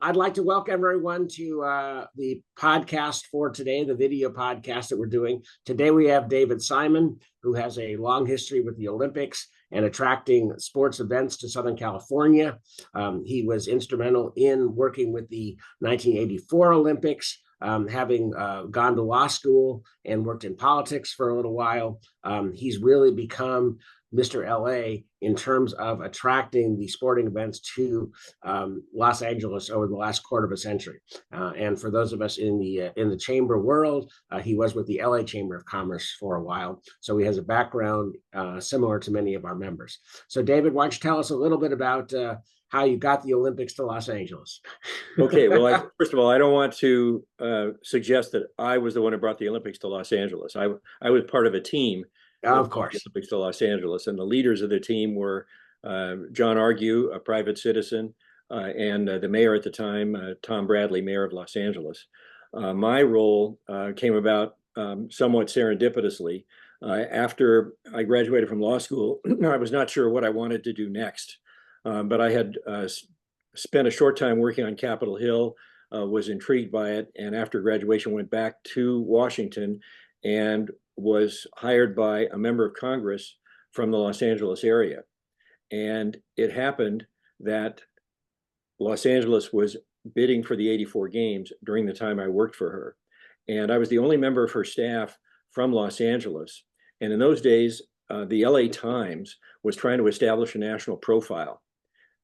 I'd like to welcome everyone to the podcast for today, the video podcast that we're doing. Today we have David Simon, who has a long history with the Olympics and attracting sports events to Southern California. He was instrumental in working with the 1984 Olympics, having gone to law school and worked in politics for a little while. He's really become Mr. LA in terms of attracting the sporting events to Los Angeles over the last quarter of a century. And for those of us in the chamber world, he was with the LA Chamber of Commerce for a while. So he has a background similar to many of our members. So David, why don't you tell us a little bit about how you got the Olympics to Los Angeles? Okay, well, first of all, I don't want to suggest that I was the one who brought the Olympics to Los Angeles. I was part of a team Of course. the Olympics to Los Angeles, and the leaders of the team were John Argue, a private citizen, and the mayor at the time, Tom Bradley, mayor of Los Angeles. My role came about somewhat serendipitously. After I graduated from law school, I was not sure what I wanted to do next, but I had spent a short time working on Capitol Hill, was intrigued by it, and after graduation went back to Washington and was hired by a member of Congress from the Los Angeles area. And it happened that Los Angeles was bidding for the 84 games during the time I worked for her. And I was the only member of her staff from Los Angeles. And in those days, the LA Times was trying to establish a national profile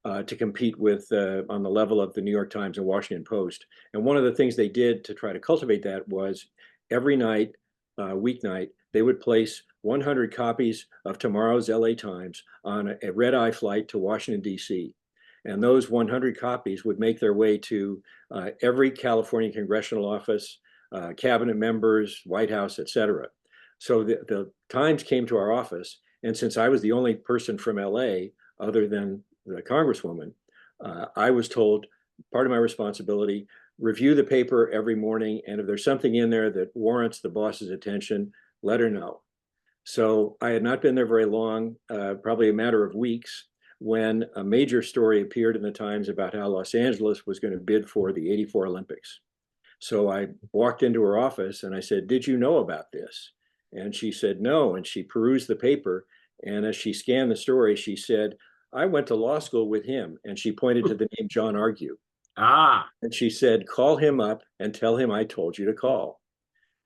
to compete with on the level of the New York Times and Washington Post. And one of the things they did to try to cultivate that was every night, weeknight, they would place 100 copies of tomorrow's LA Times on a red-eye flight to Washington, D.C. And those 100 copies would make their way to every California congressional office, cabinet members, White House, et cetera. So the Times came to our office, and since I was the only person from LA other than the Congresswoman, I was told part of my responsibility, review the paper every morning, and if there's something in there that warrants the boss's attention, let her know. So I had not been there very long, probably a matter of weeks, when a major story appeared in the Times about how Los Angeles was going to bid for the 84 Olympics. So I walked into her office and I said, "Did you know about this?" And she said, "No." And she perused the paper. And as she scanned the story, she said, "I went to law school with him." And she pointed to the name John Argue. And she said, "Call him up and tell him I told you to call."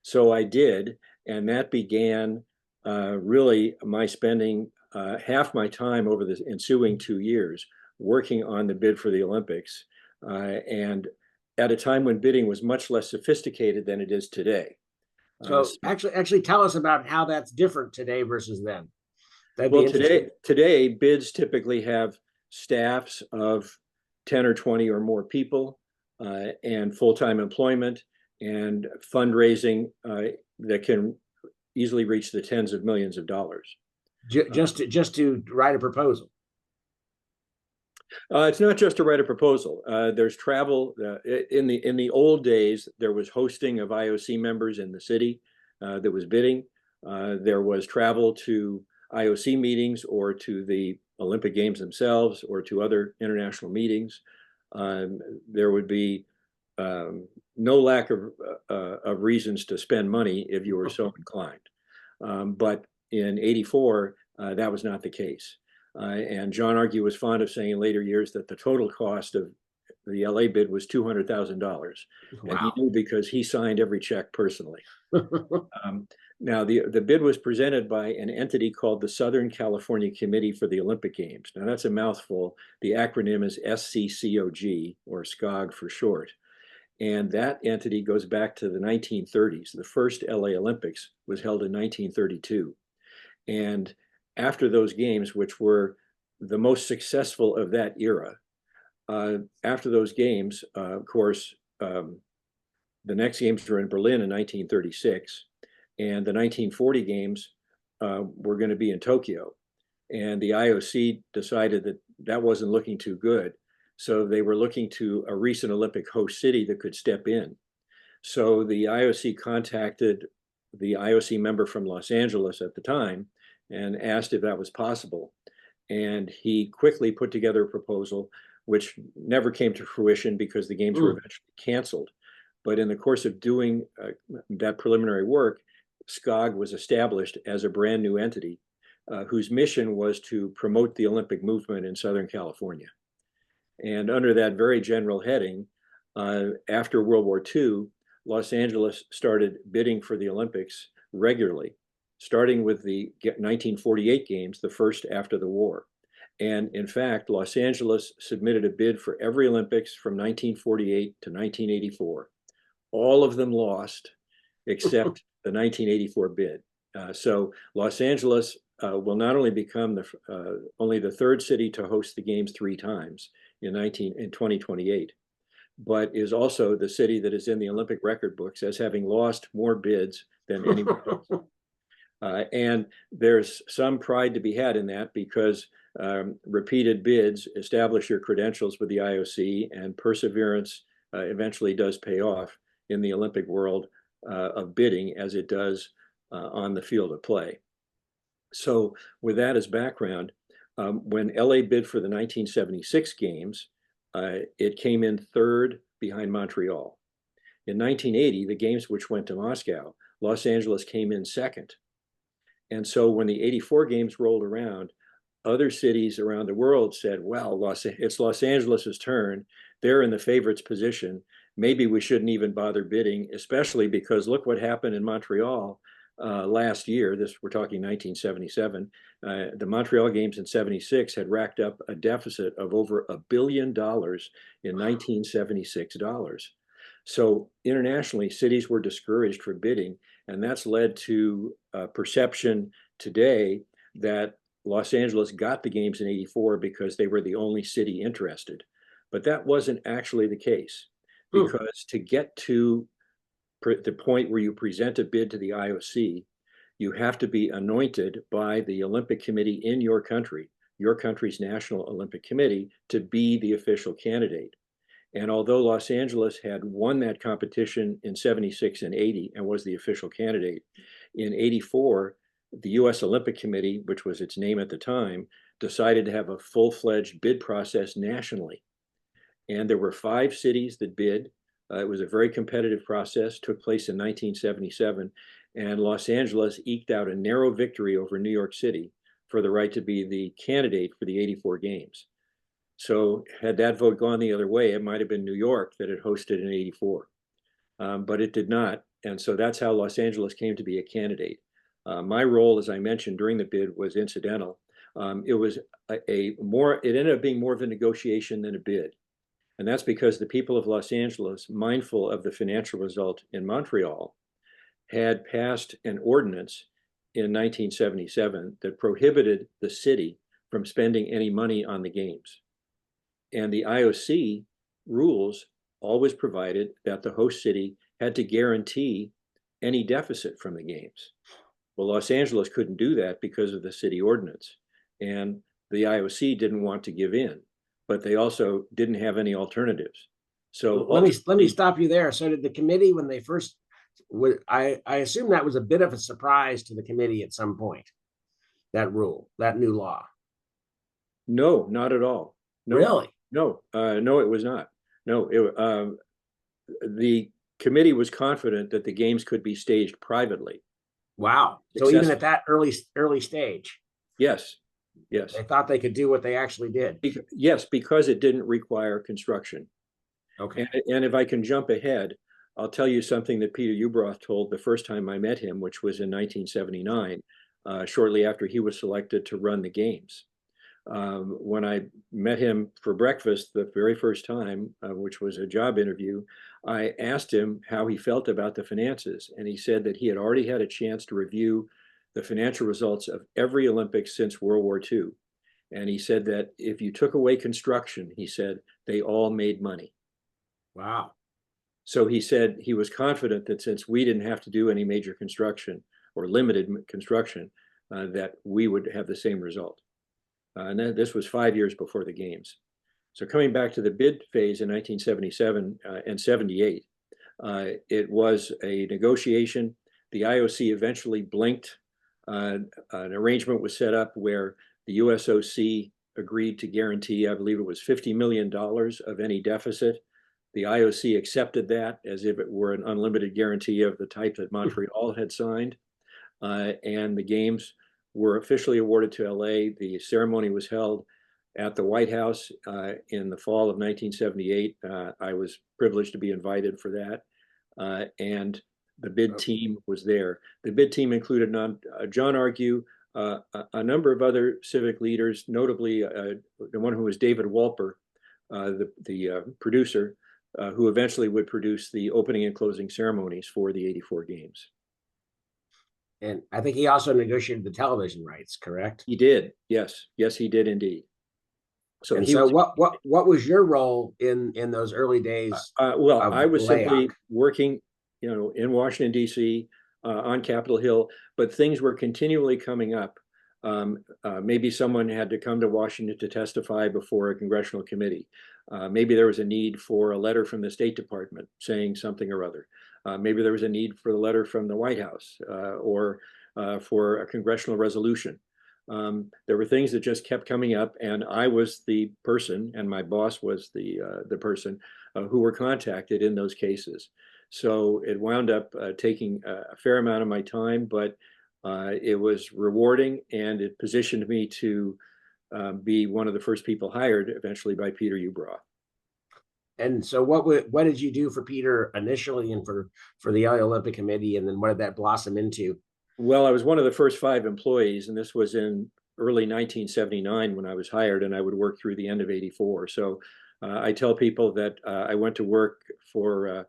So I did, and that began really my spending half my time over the ensuing 2 years working on the bid for the Olympics, and at a time when bidding was much less sophisticated than it is today. So actually tell us about how that's different today versus then. Well, today bids typically have staffs of 10 or 20 or more people, and full-time employment and fundraising that can easily reach the tens of millions of dollars. Just to write a proposal. It's not just to write a proposal. There's travel. In the old days, there was hosting of IOC members in the city that was bidding. There was travel to IOC meetings or to the Olympic Games themselves or to other international meetings. There would be no lack of reasons to spend money if you were so inclined. But in 84, that was not the case. And John Argue was fond of saying in later years that the total cost of the LA bid was $200,000. Wow. And he knew because he signed every check personally. Now, the bid was presented by an entity called the Southern California Committee for the Olympic Games. Now, that's a mouthful. The acronym is SCCOG, or SCOG for short. And that entity goes back to the 1930s. The first LA Olympics was held in 1932. And after those games, which were the most successful of that era, after those games, of course, the next games were in Berlin in 1936. And the 1940 games were going to be in Tokyo. And the IOC decided that that wasn't looking too good. So they were looking to a recent Olympic host city that could step in. So the IOC contacted the IOC member from Los Angeles at the time and asked if that was possible. And he quickly put together a proposal which never came to fruition because the games were eventually canceled. But in the course of doing that preliminary work, SCOG was established as a brand new entity whose mission was to promote the Olympic movement in Southern California. And under that very general heading, after World War II, Los Angeles started bidding for the Olympics regularly, starting with the 1948 games, the first after the war. And in fact, Los Angeles submitted a bid for every Olympics from 1948 to 1984. All of them lost except the 1984 bid. So Los Angeles will not only become only the third city to host the games 3 times in 2028, but is also the city that is in the Olympic record books as having lost more bids than anyone else. And there's some pride to be had in that because repeated bids establish your credentials with the IOC, and perseverance eventually does pay off in the Olympic world of bidding as it does on the field of play. So with that as background, when LA bid for the 1976 games, it came in third behind Montreal. In 1980, the games which went to Moscow, Los Angeles came in second. And so when the 84 games rolled around, other cities around the world said, well, it's Los Angeles's turn. They're in the favorites position. Maybe we shouldn't even bother bidding, especially because look what happened in Montreal last year. We're talking 1977. The Montreal games in 76 had racked up a deficit of over $1 billion in 1976 dollars. So internationally, cities were discouraged from bidding, and that's led to a perception today that Los Angeles got the games in 84 because they were the only city interested. But that wasn't actually the case, because to get to the point where you present a bid to the IOC, you have to be anointed by the Olympic Committee in your country's National Olympic Committee, to be the official candidate. And although Los Angeles had won that competition in 76 and 80 and was the official candidate, in 84, the US Olympic Committee, which was its name at the time, decided to have a full-fledged bid process nationally. And there were 5 cities that bid. It was a very competitive process, took place in 1977, and Los Angeles eked out a narrow victory over New York City for the right to be the candidate for the 84 games. So had that vote gone the other way, it might have been New York that had hosted in 84, but it did not. And so that's how Los Angeles came to be a candidate. My role, as I mentioned, during the bid was incidental. It ended up being more of a negotiation than a bid. And that's because the people of Los Angeles, mindful of the financial result in Montreal, had passed an ordinance in 1977 that prohibited the city from spending any money on the games. And the IOC rules always provided that the host city had to guarantee any deficit from the games. Well, Los Angeles couldn't do that because of the city ordinance. And the IOC didn't want to give in, but they also didn't have any alternatives. So let me stop you there. So did the committee, when they first, I assume that was a bit of a surprise to the committee at some point, that rule, that new law? No, not at all. No, really? No, no, it was not. No, the committee was confident that the games could be staged privately. Wow. So even at that early stage? Yes. Yes. They thought they could do what they actually did. Yes, because it didn't require construction. Okay. And if I can jump ahead, I'll tell you something that Peter Ueberroth told the first time I met him, which was in 1979, shortly after he was selected to run the games. When I met him for breakfast the very first time, which was a job interview, I asked him how he felt about the finances. And he said that he had already had a chance to review the financial results of every Olympics since World War II. And he said that if you took away construction, he said, they all made money. Wow. So he said he was confident that since we didn't have to do any major construction or limited construction, that we would have the same result. And then this was 5 years before the games. So coming back to the bid phase in 1977 and 78, it was a negotiation. The IOC eventually blinked. An arrangement was set up where the USOC agreed to guarantee, I believe it was $50 million of any deficit. The IOC accepted that as if it were an unlimited guarantee of the type that Montreal had signed. And the games were officially awarded to LA. The ceremony was held at the White House in the fall of 1978. I was privileged to be invited for that. And the bid team was there. The bid team included John Argue, a number of other civic leaders, notably the one who was David Wolper, the producer, who eventually would produce the opening and closing ceremonies for the '84 games. And I think he also negotiated the television rights, correct? He did. Yes. Yes, he did indeed. So what was your role in those early days? Well, I was LAOC? simply working, in Washington, D.C. On Capitol Hill, but things were continually coming up. Maybe someone had to come to Washington to testify before a congressional committee. Maybe there was a need for a letter from the State Department saying something or other. Maybe there was a need for the letter from the White House or for a congressional resolution. There were things that just kept coming up, and I was the person, and my boss was the person who were contacted in those cases. So it wound up taking a fair amount of my time, but it was rewarding, and it positioned me to be one of the first people hired eventually by Peter Ueberroth. And so what did you do for Peter initially and for the LA Olympic Committee, and then what did that blossom into? Well, I was one of the first 5 employees, and this was in early 1979 when I was hired, and I would work through the end of '84. So I tell people that I went to work for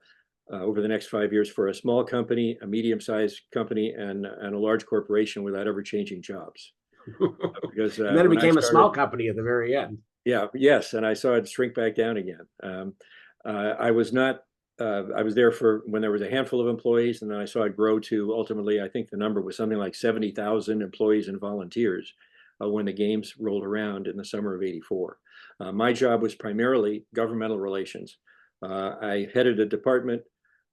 over the next 5 years for a small company, a medium-sized company, and a large corporation without ever changing jobs. Because and then it became a small company at the very end. Yeah, yes, and I saw it shrink back down again. I was there for when there was a handful of employees, and then I saw it grow to ultimately, I think the number was something like 70,000 employees and volunteers when the games rolled around in the summer of '84. My job was primarily governmental relations. I headed a department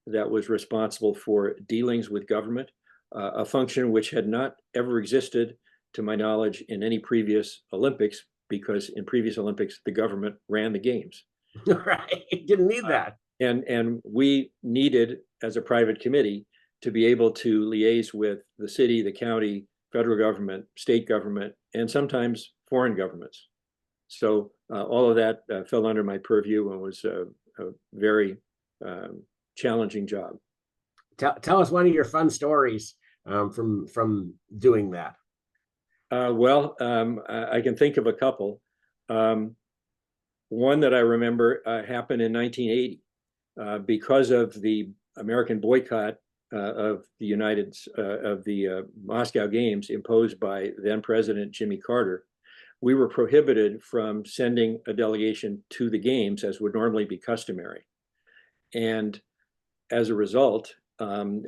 that was responsible for dealings with government, a function which had not ever existed, to my knowledge, in any previous Olympics, because in previous Olympics, the government ran the games. Right, didn't need that. And we needed, as a private committee, to be able to liaise with the city, the county, federal government, state government, and sometimes foreign governments. So all of that fell under my purview and was a very challenging job. Tell us one of your fun stories from doing that. I can think of a couple. One that I remember happened in 1980 because of the American boycott of the Moscow Games imposed by then President Jimmy Carter. We were prohibited from sending a delegation to the games as would normally be customary. And as a result,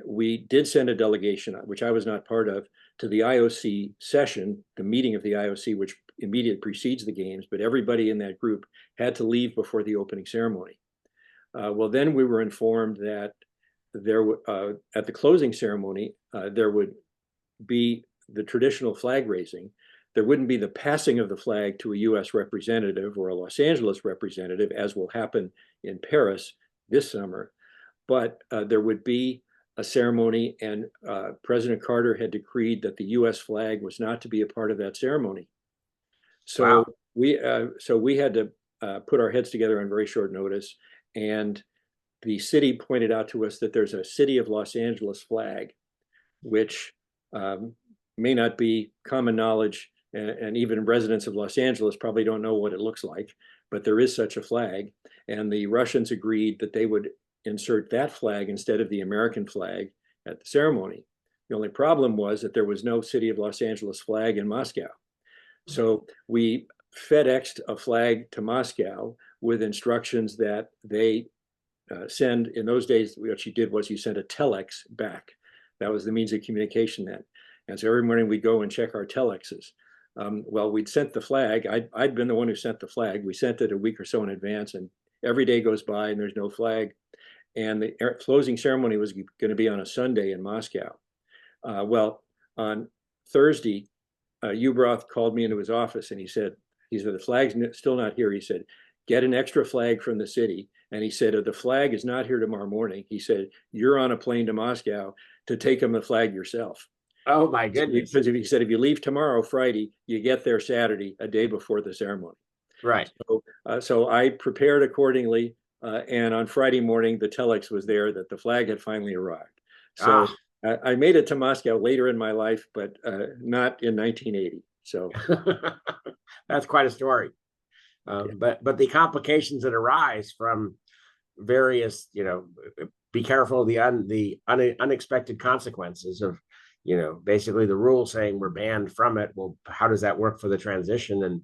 we did send a delegation, which I was not part of, to the IOC session, the meeting of the IOC, which immediately precedes the games, but everybody in that group had to leave before the opening ceremony. Well, then we were informed that at the closing ceremony, there would be the traditional flag raising. There wouldn't be the passing of the flag to a US representative or a Los Angeles representative, as will happen in Paris this summer, but there would be a ceremony, and President Carter had decreed that the US flag was not to be a part of that ceremony. So wow. we had to put our heads together on very short notice, and the city pointed out to us that there's a City of Los Angeles flag, which may not be common knowledge, and even residents of Los Angeles probably don't know what it looks like, but there is such a flag. And the Russians agreed that they would insert that flag instead of the American flag at the ceremony. The only problem was that there was no City of Los Angeles flag in Moscow. So we FedExed a flag to Moscow with instructions that they send. In those days, what you did was you sent a telex back. That was the means of communication then. And so every morning we'd go and check our telexes. Well, we'd sent the flag. I'd been the one who sent the flag. We sent it a week or so in advance, and every day goes by and there's no flag. And the closing ceremony was going to be on a Sunday in Moscow. Well, on Thursday, Ueberroth called me into his office and he said, he said, the flag's still not here. He said, get an extra flag from the city. And he said, if the flag is not here tomorrow morning, he said, you're on a plane to Moscow to take him the flag yourself. Oh my goodness. Because he said, if you leave tomorrow, Friday, you get there Saturday, a day before the ceremony. Right. So I prepared accordingly. And on Friday morning, the telex was there that the flag had finally arrived. So I made it to Moscow later in my life, but not in 1980. So that's quite a story. But the complications that arise from various, be careful of the unexpected consequences of, basically the rule saying we're banned from it. Well, how does that work for the transition? And,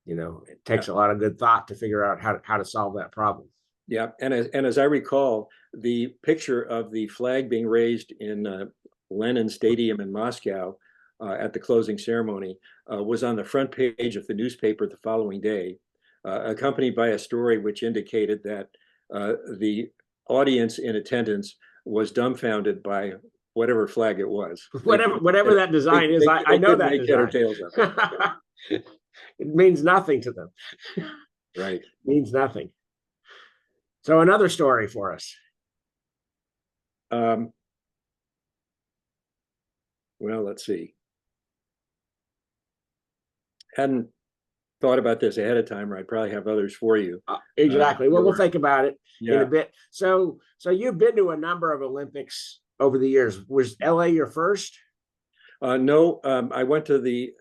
it takes a lot of good thought to figure out how to solve that problem. Yeah, and as I recall, the picture of the flag being raised in Lenin Stadium in Moscow at the closing ceremony was on the front page of the newspaper the following day, accompanied by a story which indicated that the audience in attendance was dumbfounded by whatever flag it was. Whatever that design is, I know that make head or tails of it. It means nothing to them. Right. It means nothing. So another story for us. Well, let's see. Hadn't thought about this ahead of time, or I'd probably have others for you. Exactly. Well, we'll think about it Yeah. in a bit. So you've been to a number of Olympics over the years. Was LA your first? No, I went to the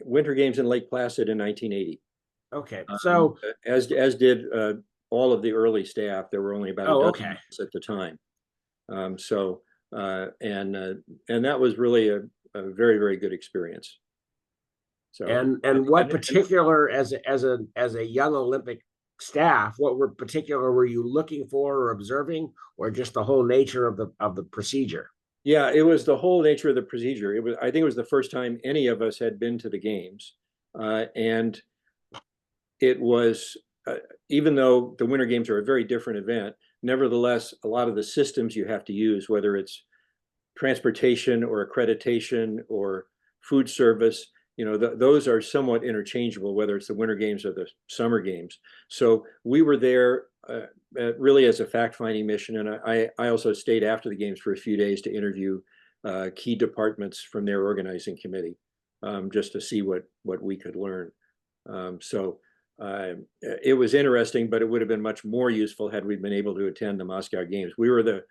Winter Games in Lake Placid in 1980. Okay. So as did all of the early staff. There were only about a dozen at the time. And that was really a very, very good experience. So and what particular as a young Olympic staff, what were you looking for or observing, or just the whole nature of the procedure? Yeah, it was the whole nature of the procedure. I think it was the first time any of us had been to the games, and it was even though the Winter Games are a very different event, nevertheless, a lot of the systems you have to use, whether it's transportation or accreditation or food service, those are somewhat interchangeable, whether it's the Winter Games or the Summer Games. So we were there really as a fact-finding mission, and I also stayed after the games for a few days to interview key departments from their organizing committee, just to see what we could learn. It was interesting, but it would have been much more useful had we been able to attend the Moscow Games. We were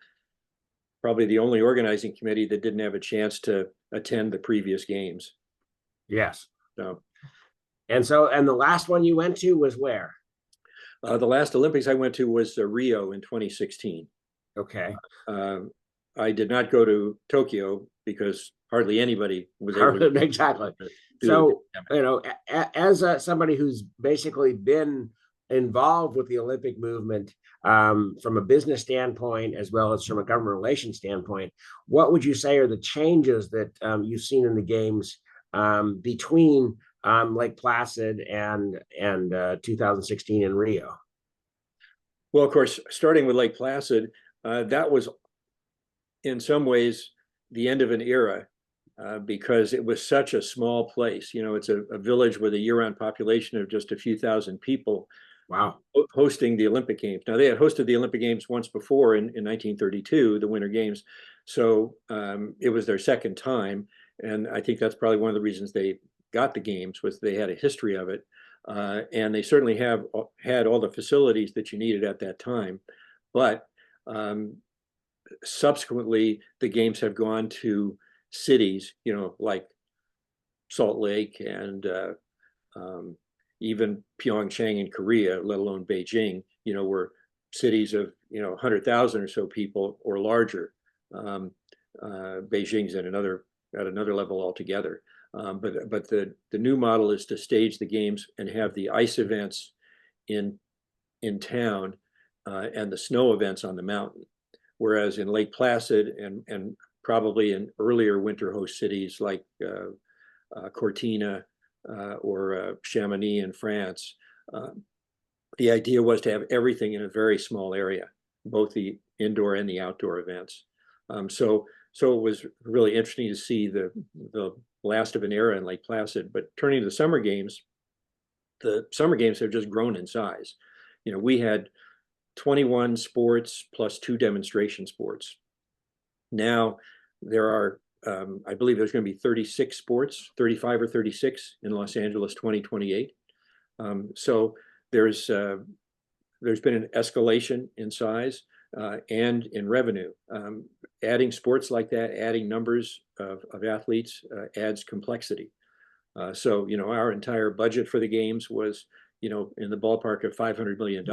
probably the only organizing committee that didn't have a chance to attend the previous games. Yes. So, and the last one you went to was where? The last Olympics I went to was Rio in 2016. Okay. I did not go to Tokyo because hardly anybody was able to. Exactly. So, as somebody who's basically been involved with the Olympic movement from a business standpoint, as well as from a government relations standpoint, what would you say are the changes that you've seen in the games between Lake Placid and 2016 in Rio? Well, of course, starting with Lake Placid, that was in some ways the end of an era because it was such a small place. It's a village with a year-round population of just a few thousand people. Wow. Hosting the Olympic Games. Now, they had hosted the Olympic Games once before in 1932, the Winter Games. So it was their second time. And I think that's probably one of the reasons they got the games, was they had a history of it. And they certainly had all the facilities that you needed at that time. But subsequently, the games have gone to cities, like Salt Lake and even Pyeongchang in Korea, let alone Beijing, were cities of 100,000 or so people or larger. Beijing's at another level altogether. But the new model is to stage the games and have the ice events in town and the snow events on the mountain. Whereas in Lake Placid and probably in earlier winter host cities like Cortina or Chamonix in France, the idea was to have everything in a very small area, both the indoor and the outdoor events. So it was really interesting to see the last of an era in Lake Placid. But turning to the Summer Games, the summer games have just grown in size. You know, we had 21 sports plus 2 demonstration sports. Now there are, I believe there's going to be 36 sports, 35 or 36 in Los Angeles 2028. So there's been an escalation in size and in revenue. Adding sports like that, adding numbers of athletes adds complexity. So, you know, our entire budget for the games was, you know, in the ballpark of $500 million.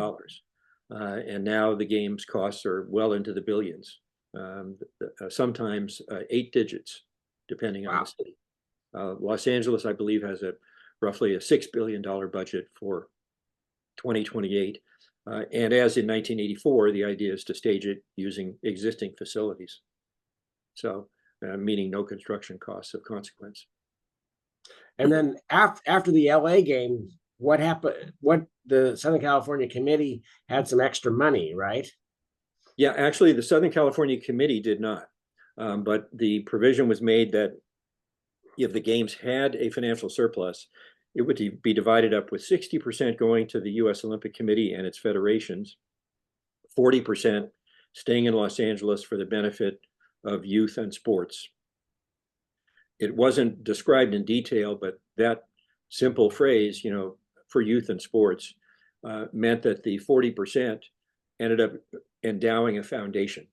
And now the games costs are well into the billions, sometimes 8 digits, depending on the city. Los Angeles, I believe, has roughly a $6 billion budget for 2028. And as in 1984, the idea is to stage it using existing facilities. So, meaning no construction costs of consequence. And then after the LA game, what happened? What the Southern California Committee had some extra money, right? Yeah, actually, the Southern California Committee did not. But the provision was made that if the games had a financial surplus, it would be divided up with 60% going to the U.S. Olympic Committee and its federations, 40% staying in Los Angeles for the benefit of youth and sports. It wasn't described in detail, but that simple phrase, you know, for youth and sports, meant that the 40% ended up endowing a foundation.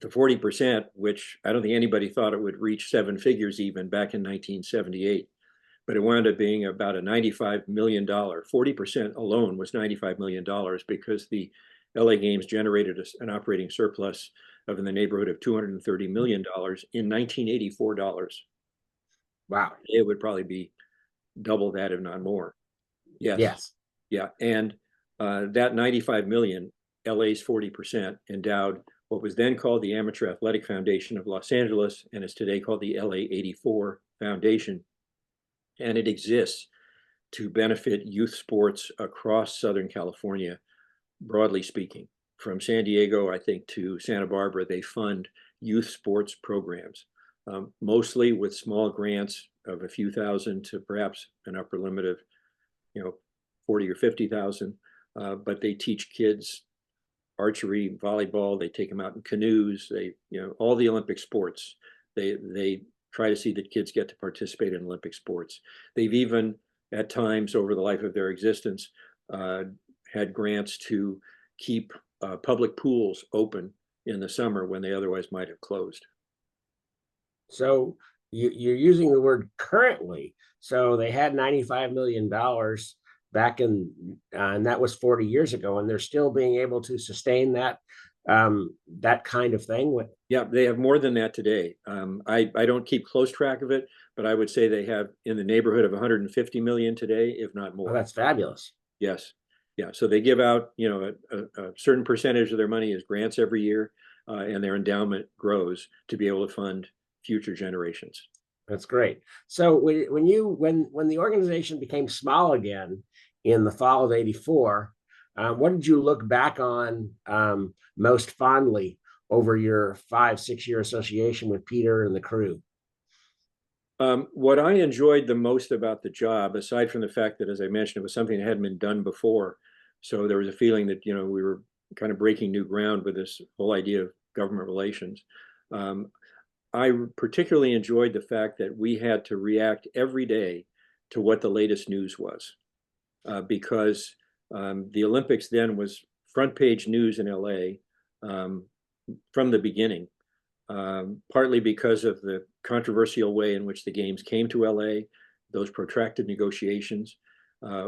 The 40%, which I don't think anybody thought it would reach 7 figures even back in 1978, but it wound up being about a $95 million. 40% alone was $95 million because the LA Games generated an operating surplus of in the neighborhood of $230 million in 1984 dollars. Wow. It would probably be double that, if not more. Yes. Yes. Yeah. And that 95 million, LA's 40%, endowed what was then called the Amateur Athletic Foundation of Los Angeles and is today called the LA 84 Foundation. And it exists to benefit youth sports across Southern California, broadly speaking. From San Diego, I think, to Santa Barbara, they fund youth sports programs, mostly with small grants of a few thousand to perhaps an upper limit of, you know, 40 or 50,000. But they teach kids archery, volleyball. They take them out in canoes. They, you know, all the Olympic sports. They try to see that kids get to participate in Olympic sports. They've even, at times over the life of their existence, had grants to keep public pools open in the summer when they otherwise might have closed. So you're using the word currently. So they had $95 million back in, and that was 40 years ago, and they're still being able to sustain that that kind of thing. Yeah, they have more than that today. I don't keep close track of it, but I would say they have in the neighborhood of 150 million today, if not more. Oh, that's fabulous. Yes. Yeah. So they give out, you know, a certain percentage of their money as grants every year, and their endowment grows to be able to fund future generations. That's great. So when the organization became small again in the fall of '84, what did you look back on most fondly over your 5-6 year association with Peter and the crew? What I enjoyed the most about the job, aside from the fact that, as I mentioned, it was something that hadn't been done before, so there was a feeling that, you know, we were kind of breaking new ground with this whole idea of government relations. I particularly enjoyed the fact that we had to react every day to what the latest news was, because the Olympics then was front page news in LA from the beginning, partly because of the controversial way in which the games came to LA, those protracted negotiations,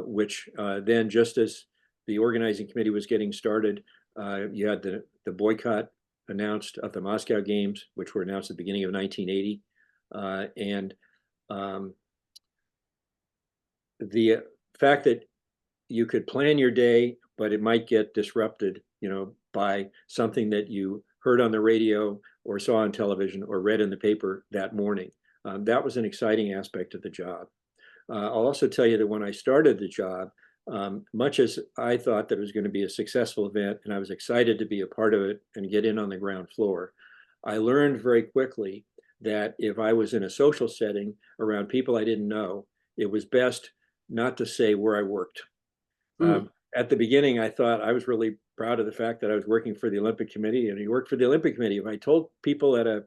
which then, just as the organizing committee was getting started, you had the boycott announced of the Moscow Games, which were announced at the beginning of 1980. And the fact that you could plan your day, but it might get disrupted, you know, by something that you heard on the radio or saw on television or read in the paper that morning. That was an exciting aspect of the job. I'll also tell you that when I started the job, much as I thought that it was going to be a successful event and I was excited to be a part of it and get in on the ground floor, I learned very quickly that if I was in a social setting around people I didn't know, it was best not to say where I worked. Hmm. At the beginning, I thought I was really proud of the fact that I was working for the Olympic Committee, and he worked for the Olympic Committee. If I told people at a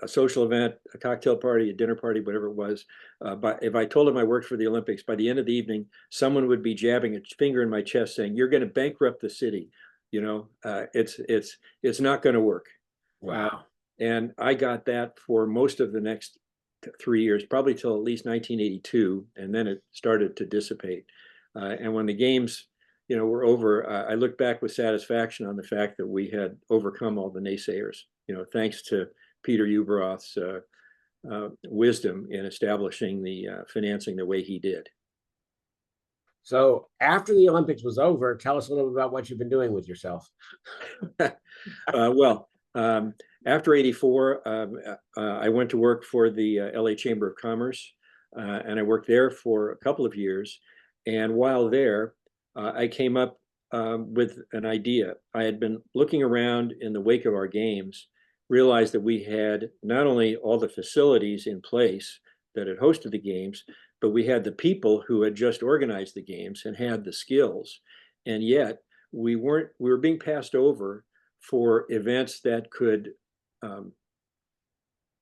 social event, a cocktail party, a dinner party, whatever it was, but if I told them I worked for the Olympics, by the end of the evening, someone would be jabbing a finger in my chest saying, "You're going to bankrupt the city. You know, it's not going to work." Wow. And I got that for most of the next 3 years, probably till at least 1982, and then it started to dissipate. And when the games, were over, I look back with satisfaction on the fact that we had overcome all the naysayers. Thanks to Peter Ueberroth's wisdom in establishing the financing the way he did. So after the Olympics was over, tell us a little bit about what you've been doing with yourself. Well, after '84, I went to work for the LA Chamber of Commerce, and I worked there for a couple of years. And while there, I came up with an idea. I had been looking around in the wake of our games, realized that we had not only all the facilities in place that had hosted the games, but we had the people who had just organized the games and had the skills. And yet we were being passed over for events that could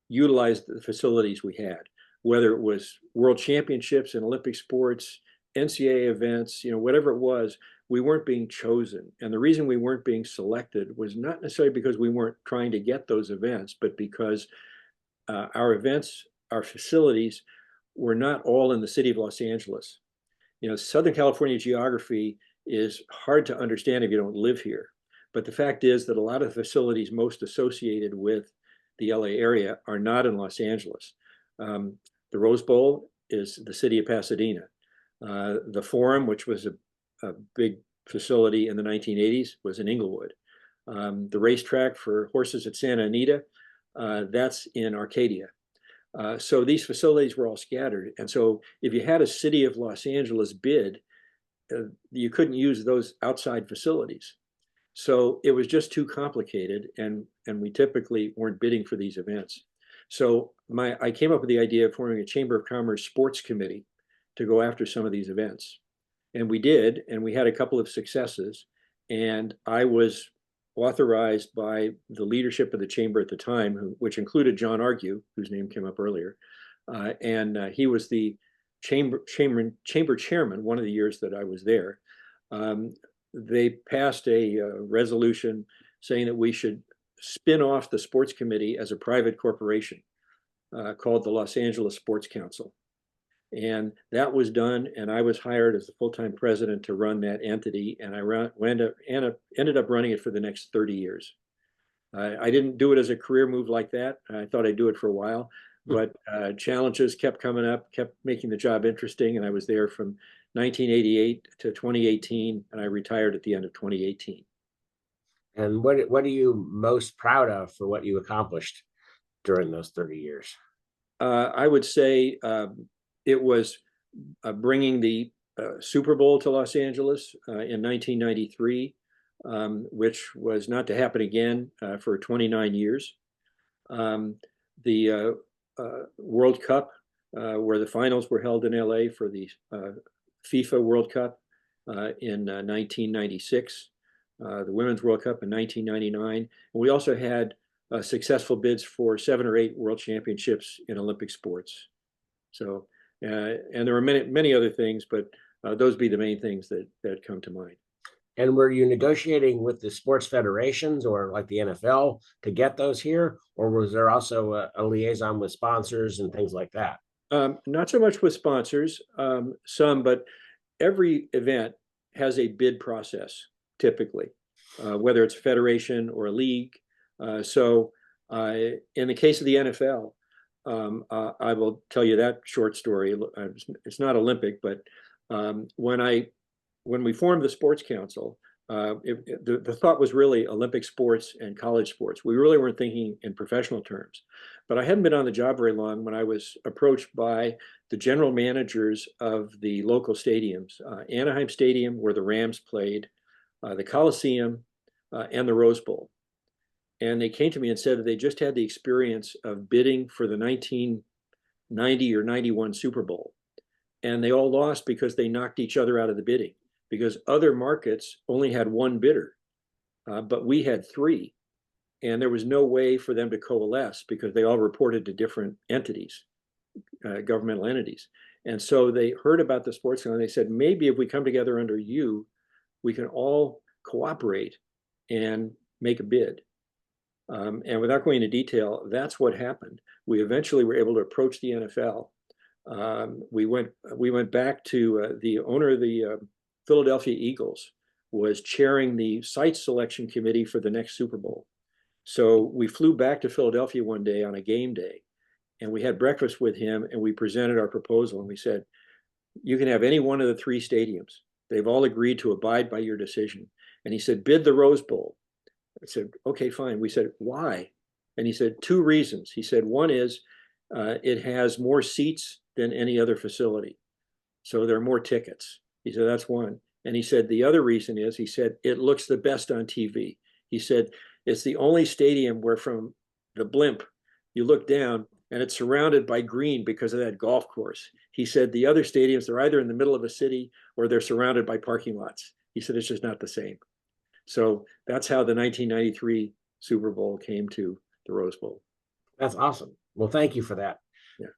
utilize the facilities we had, whether it was world championships and Olympic sports, NCAA events, whatever it was, we weren't being chosen. And the reason we weren't being selected was not necessarily because we weren't trying to get those events, but because our events, our facilities were not all in the city of Los Angeles. Southern California geography is hard to understand if you don't live here. But the fact is that a lot of the facilities most associated with the LA area are not in Los Angeles. The Rose Bowl is the city of Pasadena. The Forum, which was a big facility in the 1980s, was in Inglewood. The racetrack for horses at Santa Anita, that's in Arcadia. So these facilities were all scattered. And so if you had a city of Los Angeles bid, you couldn't use those outside facilities. So it was just too complicated, and we typically weren't bidding for these events. So I came up with the idea of forming a Chamber of Commerce sports committee to go after some of these events. And we did, and we had a couple of successes. And I was authorized by the leadership of the chamber at the time, which included John Argue, whose name came up earlier. And he was the chamber chairman one of the years that I was there. They passed a resolution saying that we should spin off the sports committee as a private corporation called the Los Angeles Sports Council. And that was done, and I was hired as the full-time president to run that entity, and I ended up running it for the next 30 years. I didn't do it as a career move like that. I thought I'd do it for a while, but challenges kept coming up, kept making the job interesting, and I was there from 1988 to 2018, and I retired at the end of 2018. And what are you most proud of for what you accomplished during those 30 years? I would say it was bringing the Super Bowl to Los Angeles in 1993, which was not to happen again for 29 years. The World Cup, where the finals were held in LA for the FIFA World Cup in 1996, the Women's World Cup in 1999. And we also had successful bids for 7 or 8 world championships in Olympic sports. So, and there were many other things, but those be the main things that come to mind. And were you negotiating with the sports federations or like the NFL to get those here? Or was there also a liaison with sponsors and things like that? Not so much with sponsors, some, but every event has a bid process, typically, whether it's a federation or a league. So in the case of the NFL, I will tell you that short story. It's not Olympic, but when we formed the Sports Council, the thought was really Olympic sports and college sports. We really weren't thinking in professional terms. But I hadn't been on the job very long when I was approached by the general managers of the local stadiums, Anaheim Stadium, where the Rams played, the Coliseum, and the Rose Bowl. And they came to me and said that they just had the experience of bidding for the 1990 or 91 Super Bowl. and they all lost because they knocked each other out of the bidding, because other markets only had one bidder, but we had three. And there was no way for them to coalesce because they all reported to different entities, governmental entities. And so they heard about the sports zone and they said, maybe if we come together under you, we can all cooperate and make a bid. And without going into detail, that's what happened. We eventually were able to approach the NFL. We went back to the owner of the Philadelphia Eagles was chairing the site selection committee for the next Super Bowl. So we flew back to Philadelphia one day on a game day, and we had breakfast with him, and we presented our proposal, and we said, you can have any one of the three stadiums. They've all agreed to abide by your decision. And he said, bid the Rose Bowl. I said, okay, fine. We said, why? And he said, two reasons. He said, one is it has more seats than any other facility. So there are more tickets. He said, that's one. And he said, the other reason is, he said, it looks the best on TV. He said, it's the only stadium where from the blimp, you look down and it's surrounded by green because of that golf course. He said the other stadiums, they're either in the middle of a city or they're surrounded by parking lots. He said, it's just not the same. So that's how the 1993 Super Bowl came to the Rose Bowl. That's awesome. Well, thank you for that. Yeah.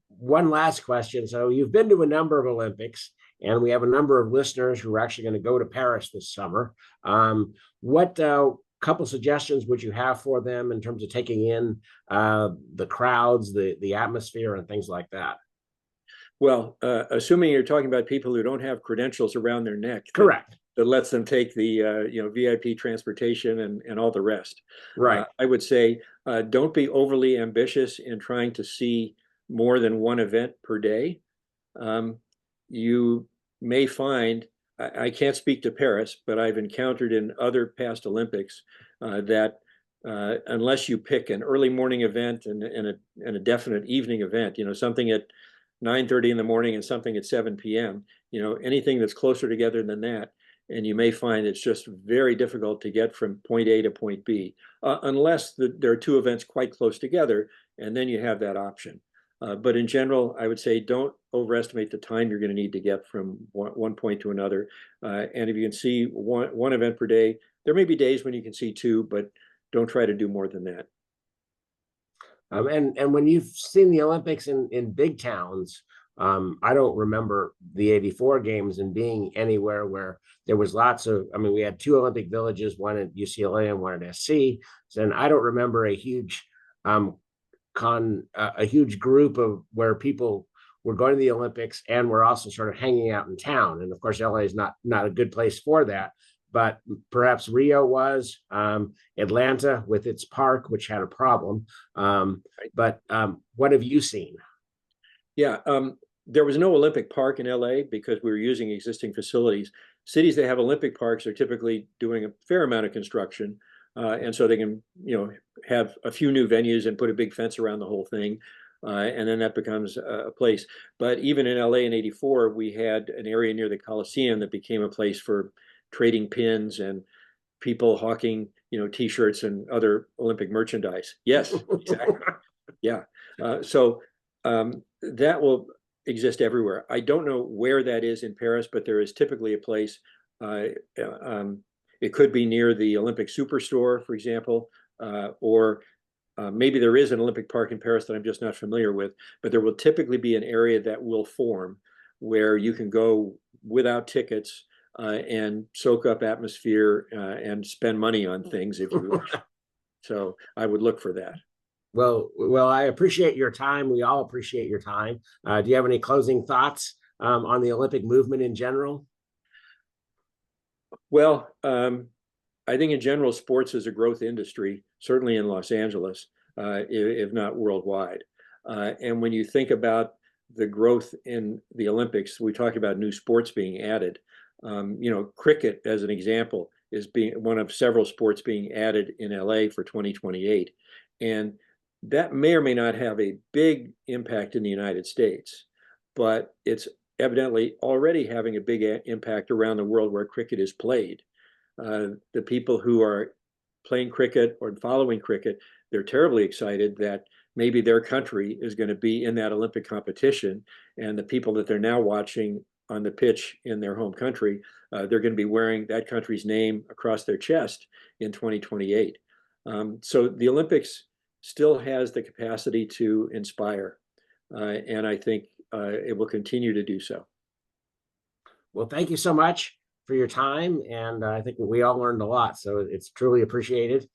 One last question. So you've been to a number of Olympics, and we have a number of listeners who are actually going to go to Paris this summer. What couple suggestions would you have for them in terms of taking in the crowds, the atmosphere, and things like that? Well, assuming you're talking about people who don't have credentials around their neck. Correct. That lets them take the VIP transportation and all the rest. Right. I would say don't be overly ambitious in trying to see more than one event per day. You may find, I can't speak to Paris, but I've encountered in other past Olympics that unless you pick an early morning event and a definite evening event, something at 9:30 in the morning and something at 7 p.m., anything that's closer together than that, and you may find it's just very difficult to get from point A to point B, unless there are two events quite close together, and then you have that option. But in general, I would say don't overestimate the time you're going to need to get from one point to another. And if you can see one event per day, there may be days when you can see two, but don't try to do more than that. And when you've seen the Olympics in big towns, I don't remember the '84 games and being anywhere where there was lots of, we had two Olympic villages, one at UCLA and one at SC. And I don't remember a huge group of where people were going to the Olympics and were also sort of hanging out in town. And of course, LA is not a good place for that. But perhaps Rio was, Atlanta with its park, which had a problem. But what have you seen? Yeah, there was no Olympic park in LA because we were using existing facilities. Cities that have Olympic parks are typically doing a fair amount of construction. And so they can, have a few new venues and put a big fence around the whole thing. And then that becomes a place. But even in LA in '84, we had an area near the Coliseum that became a place for trading pins and people hawking, T-shirts and other Olympic merchandise. Yes, exactly. Yeah. So that will exist everywhere. I don't know where that is in Paris, but there is typically a place. It could be near the Olympic Superstore, for example, or maybe there is an Olympic park in Paris that I'm just not familiar with, but there will typically be an area that will form where you can go without tickets and soak up atmosphere and spend money on things if you wish. So I would look for that. Well, I appreciate your time. We all appreciate your time. Do you have any closing thoughts on the Olympic movement in general? Well, I think in general, sports is a growth industry, certainly in Los Angeles, if not worldwide. And when you think about the growth in the Olympics, we talk about new sports being added. Cricket, as an example, is being one of several sports being added in LA for 2028. And that may or may not have a big impact in the United States, but it's evidently already having a big impact around the world where cricket is played. The people who are playing cricket or following cricket, they're terribly excited that maybe their country is going to be in that Olympic competition, and the people that they're now watching on the pitch in their home country, they're going to be wearing that country's name across their chest in 2028. So the Olympics still has the capacity to inspire, and I think it will continue to do so. Well, thank you so much for your time. And I think we all learned a lot. So it's truly appreciated.